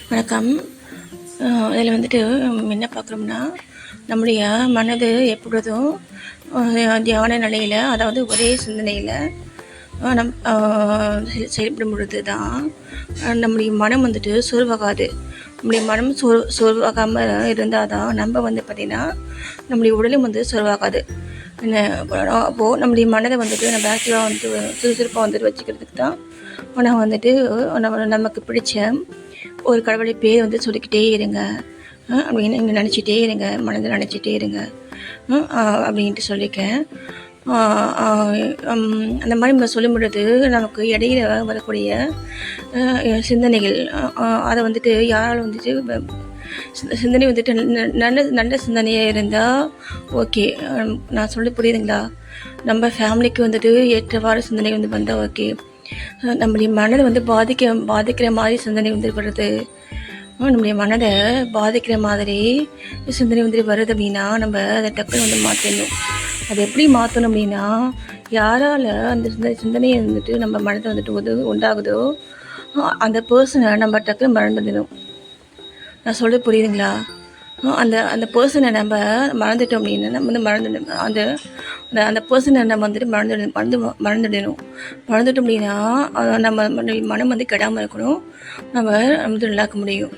வணக்கம். இதில் வந்துட்டு என்ன பார்க்குறோம்னா, நம்முடைய மனது எப்பொழுதும் தியான நிலையில், அதாவது ஒரே சிந்தனையில் செயல்படும் பொழுது தான் நம்முடைய மனம் வந்துட்டு சோர்வாகாது. நம்முடைய மனம் சோர்வாகாமல் இருந்தால் தான் நம்ம வந்து பார்த்திங்கன்னா நம்முடைய உடலும் வந்து சோர்வாகாது. அப்போது நம்முடைய மனதை வந்துட்டு நம்ம ஆக்டிவாக வந்துட்டு சுறுசுறுப்பாக வந்துட்டு வச்சுக்கிறதுக்கு தான் நான் வந்துட்டு நமக்கு பிடிச்ச ஒரு கடவுளை பேர் வந்து சொல்லிக்கிட்டே இருங்க அப்படின்னு இங்கே நினச்சிட்டே இருங்க, மனதை நினச்சிட்டே இருங்க அப்படின்ட்டு சொல்லியிருக்கேன். அந்த மாதிரி நம்ம சொல்லும் பொழுது நமக்கு இடையில வரக்கூடிய சிந்தனைகள் அதை வந்துட்டு யாராலும் வந்துட்டு சிந்தனை வந்துட்டு நல்ல சிந்தனையாக இருந்தால் ஓகே, நான் சொல்ல புரியுதுங்களா? நம்ம ஃபேமிலிக்கு வந்துட்டு ஏற்றவாறு சிந்தனை வந்து வந்தால் ஓகே. நம்முடைய மனதை வந்து பாதிக்கிற மாதிரி சிந்தனை வந்து வருது, நம்முடைய மனதை பாதிக்கிற மாதிரி சிந்தனை வந்துட்டு வருது அப்படின்னா நம்ம அதை டக்குன்னு வந்து மாற்றணும். அதை எப்படி மாற்றணும் அப்படின்னா, யாரால் அந்த சிந்தனையை வந்துட்டு நம்ம மனதை வந்துட்டு உண்டாகுதோ அந்த பர்சனை நம்ம டக்குன்னு மறந்துடணும். நான் சொல்ல புரியுதுங்களா? அந்த பர்சனை நம்ம மறந்துட்டோம் அப்படின்னா நம்ம வந்து மறந்துடணும். அந்த பர்சனை நம்ம வந்துட்டு மறந்துடணும். மறந்துட்டோம் அப்படின்னா நம்ம மனம் வந்து கெடாமல் இருக்கணும். நம்ம வந்து நல்லாக்க முடியும்.